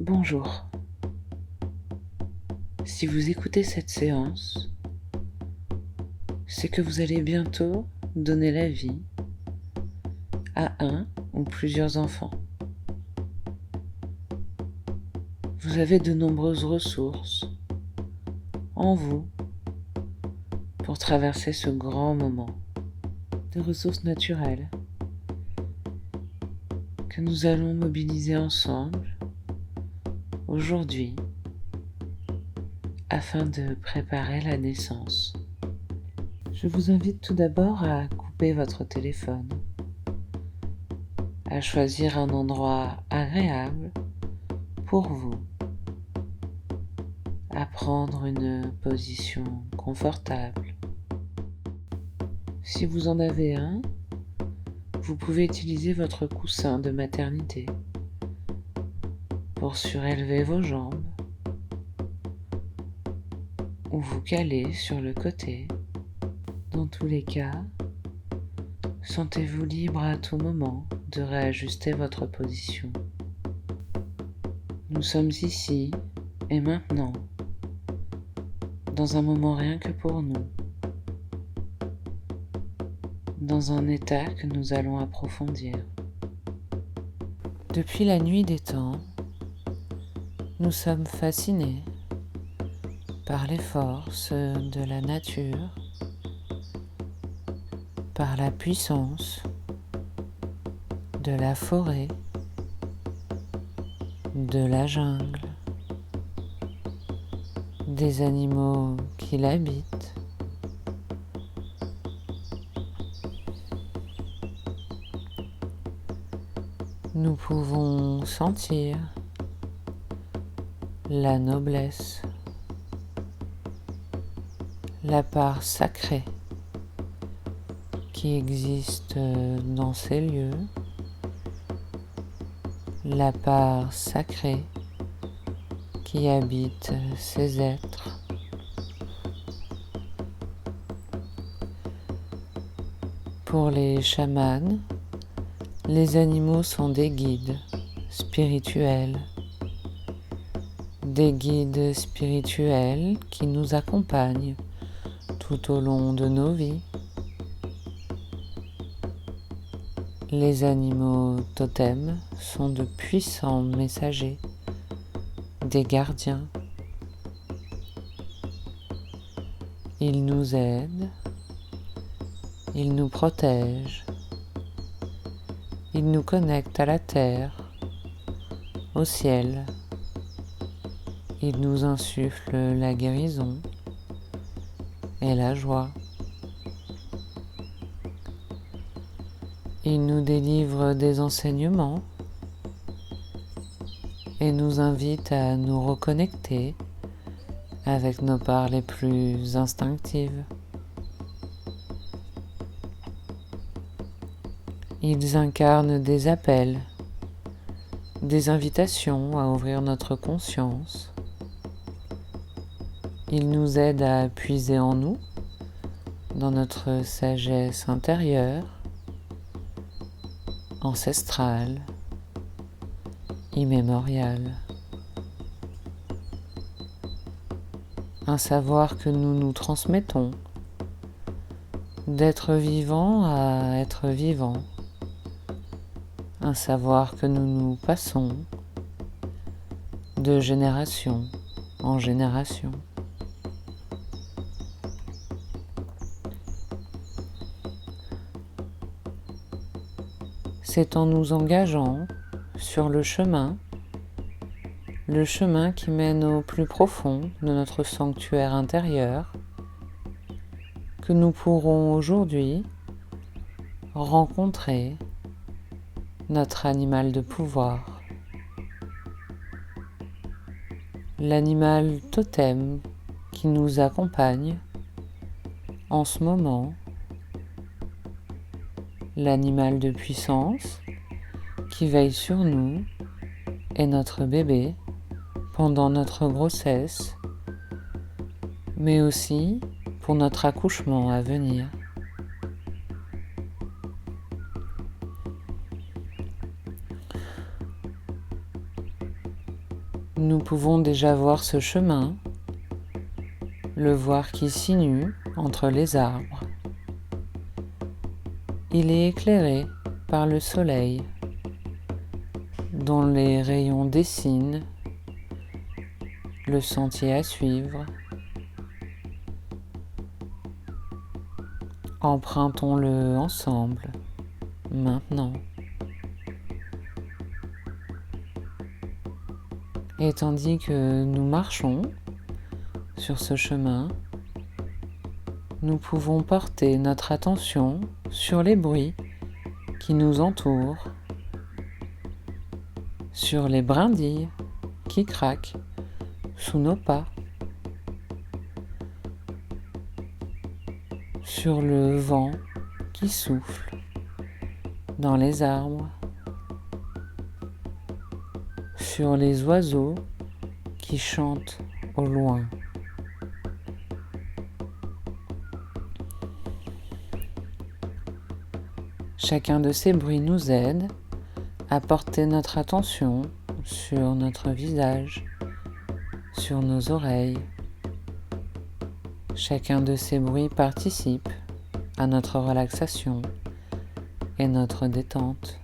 Bonjour. Si vous écoutez cette séance, c'est que vous allez bientôt donner la vie à un ou plusieurs enfants. Vous avez de nombreuses ressources en vous pour traverser ce grand moment. Des ressources naturelles que nous allons mobiliser ensemble aujourd'hui afin de préparer la naissance. Je vous invite tout d'abord à couper votre téléphone, à choisir un endroit agréable pour vous, à prendre une position confortable. Si vous en avez un, vous pouvez utiliser votre coussin de maternité pour surélever vos jambes ou vous caler sur le côté. Dans tous les cas, sentez-vous libre à tout moment de réajuster votre position. Nous sommes ici et maintenant, dans un moment rien que pour nous, dans un état que nous allons approfondir. Depuis la nuit des temps, nous sommes fascinés par les forces de la nature, par la puissance de la forêt, de la jungle, des animaux qui l'habitent. Nous pouvons sentir la noblesse, la part sacrée qui existe dans ces lieux, la part sacrée qui habite ces êtres. Pour les chamans, les animaux sont des guides spirituels, des guides spirituels qui nous accompagnent tout au long de nos vies. Les animaux totems sont de puissants messagers, des gardiens. Ils nous aident, ils nous protègent, ils nous connectent à la terre, au ciel. Ils nous insufflent la guérison et la joie. Ils nous délivrent des enseignements et nous invitent à nous reconnecter avec nos parts les plus instinctives. Ils incarnent des appels, des invitations à ouvrir notre conscience. Ils nous aident à puiser en nous, dans notre sagesse intérieure, ancestrale, immémoriale. Un savoir que nous nous transmettons, d'être vivant à être vivant. Un savoir que nous nous passons de génération en génération. C'est en nous engageant sur le chemin qui mène au plus profond de notre sanctuaire intérieur, que nous pourrons aujourd'hui rencontrer notre animal de pouvoir, l'animal totem qui nous accompagne en ce moment, l'animal de puissance qui veille sur nous et notre bébé pendant notre grossesse, mais aussi pour notre accouchement à venir. Nous pouvons déjà voir ce chemin, le voir qui sinue entre les arbres. Il est éclairé par le soleil, dont les rayons dessinent le sentier à suivre. Empruntons-le ensemble, maintenant. Et tandis que nous marchons sur ce chemin, nous pouvons porter notre attention sur les bruits qui nous entourent, sur les brindilles qui craquent sous nos pas, sur le vent qui souffle dans les arbres, sur les oiseaux qui chantent au loin. Chacun de ces bruits nous aide à porter notre attention sur notre visage, sur nos oreilles. Chacun de ces bruits participe à notre relaxation et notre détente.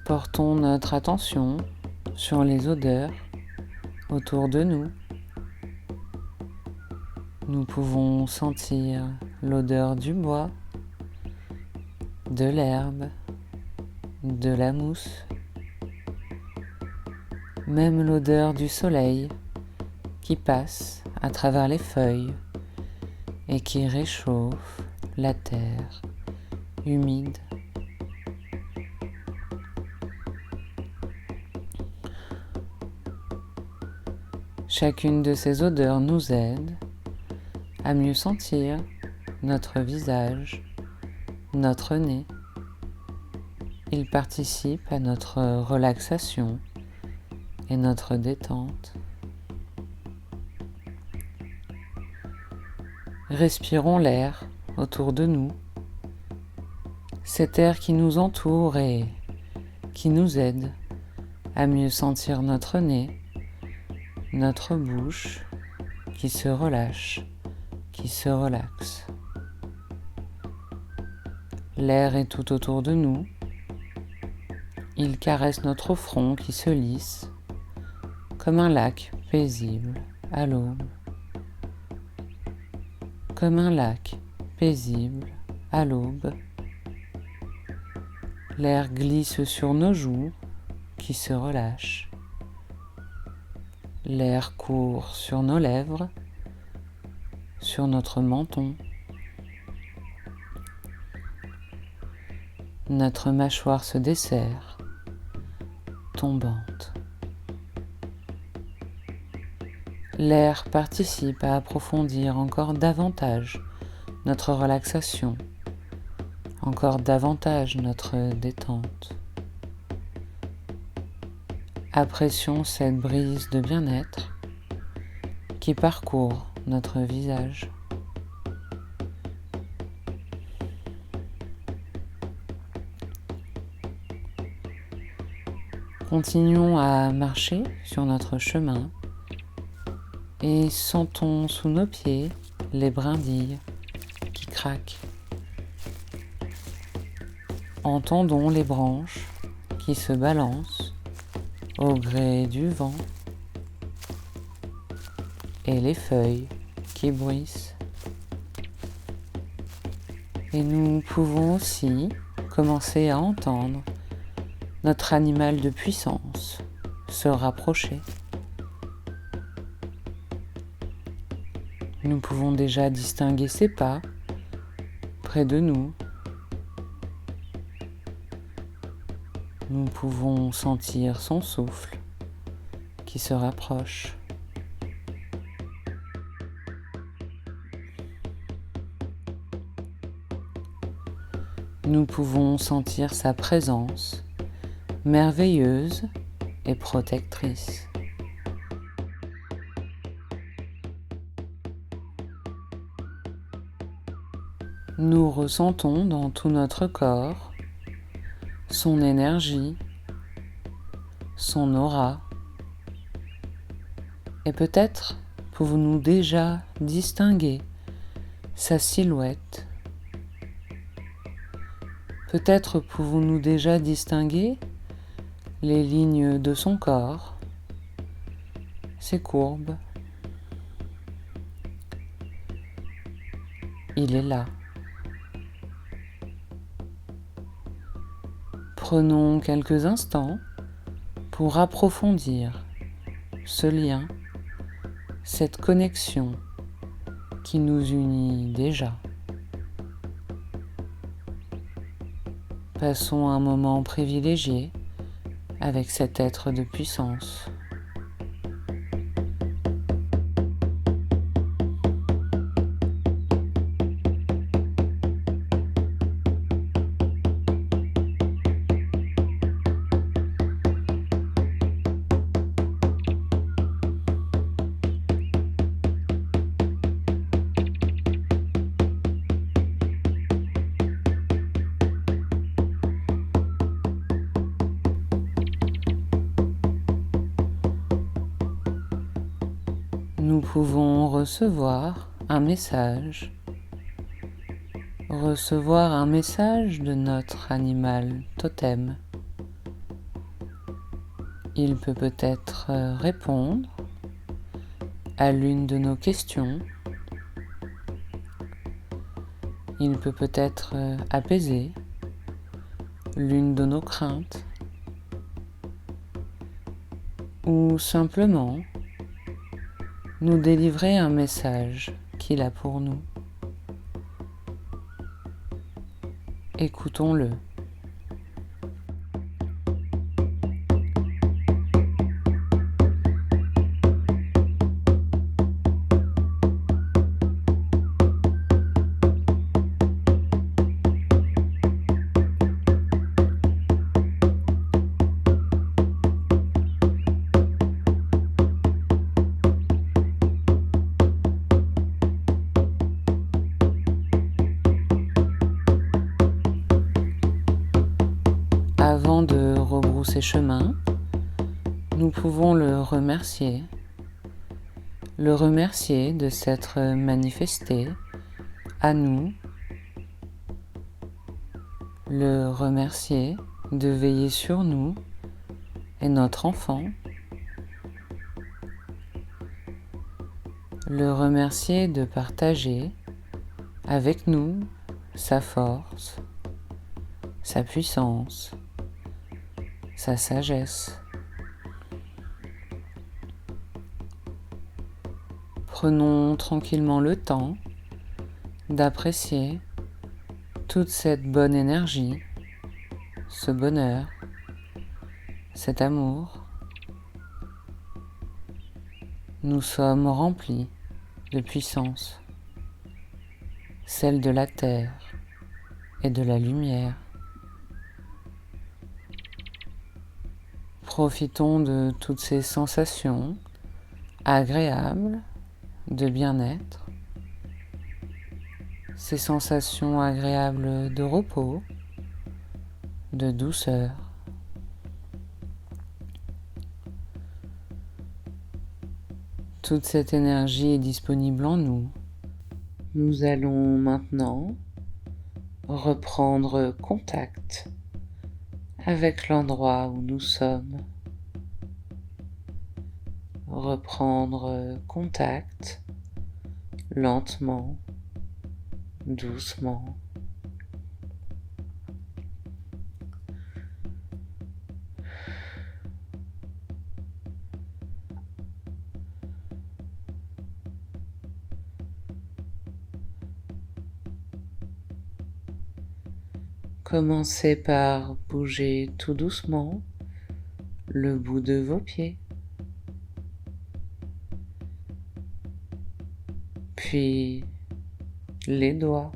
Portons notre attention sur les odeurs autour de nous. Nous pouvons sentir l'odeur du bois, de l'herbe, de la mousse, même l'odeur du soleil qui passe à travers les feuilles et qui réchauffe la terre humide. Chacune de ces odeurs nous aide à mieux sentir notre visage, notre nez. Ils participent à notre relaxation et notre détente. Respirons l'air autour de nous, cet air qui nous entoure et qui nous aide à mieux sentir notre nez, notre bouche qui se relâche, qui se relaxe. L'air est tout autour de nous. Il caresse notre front qui se lisse comme un lac paisible à l'aube. Comme un lac paisible à l'aube. L'air glisse sur nos joues qui se relâchent. L'air court sur nos lèvres, sur notre menton. Notre mâchoire se desserre, tombante. L'air participe à approfondir encore davantage notre relaxation, encore davantage notre détente. Apprécions cette brise de bien-être qui parcourt notre visage. Continuons à marcher sur notre chemin et sentons sous nos pieds les brindilles qui craquent. Entendons les branches qui se balancent au gré du vent et les feuilles qui bruissent. Et nous pouvons aussi commencer à entendre notre animal de puissance se rapprocher. Nous pouvons déjà distinguer ses pas près de nous. Nous pouvons sentir son souffle qui se rapproche. Nous pouvons sentir sa présence merveilleuse et protectrice. Nous ressentons dans tout notre corps son énergie, son aura, et peut-être pouvons-nous déjà distinguer sa silhouette. Peut-être pouvons-nous déjà distinguer les lignes de son corps, ses courbes. Il est là. Prenons quelques instants pour approfondir ce lien, cette connexion qui nous unit déjà. Passons un moment privilégié avec cet être de puissance. Nous pouvons recevoir un message de notre animal totem. Il peut peut-être répondre à l'une de nos questions. Il peut peut-être apaiser l'une de nos craintes. Ou simplement nous délivrer un message qu'il a pour nous. Écoutons-le. Avant de rebrousser chemin, nous pouvons le remercier de s'être manifesté à nous, le remercier de veiller sur nous et notre enfant, le remercier de partager avec nous sa force, sa puissance, sa sagesse. Prenons tranquillement le temps d'apprécier toute cette bonne énergie, ce bonheur, cet amour. Nous sommes remplis de puissance, celle de la terre et de la lumière. Profitons de toutes ces sensations agréables de bien-être, ces sensations agréables de repos, de douceur. Toute cette énergie est disponible en nous. Nous allons maintenant reprendre contact avec l'endroit où nous sommes. Reprendre contact lentement, doucement. Commencez par bouger tout doucement le bout de vos pieds, puis les doigts,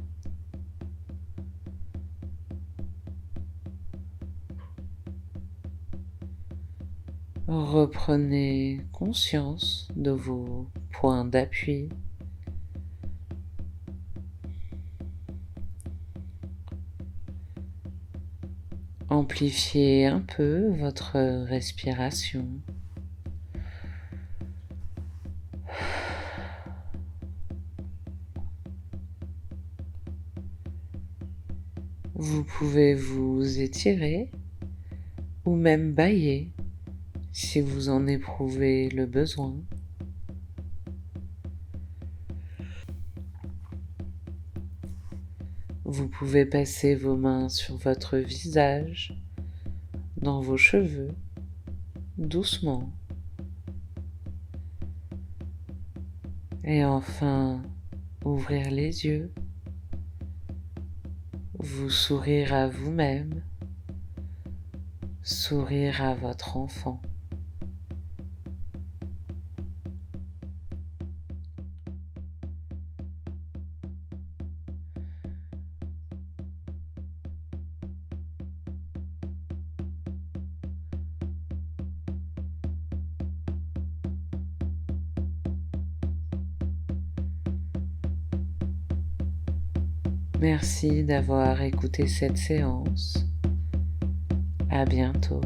reprenez conscience de vos points d'appui, Amplifiez un peu votre respiration. Vous pouvez vous étirer ou même bâiller si vous en éprouvez le besoin. Vous pouvez passer vos mains sur votre visage, dans vos cheveux, doucement. Et enfin, ouvrir les yeux, vous sourire à vous-même, sourire à votre enfant. Merci d'avoir écouté cette séance. À bientôt.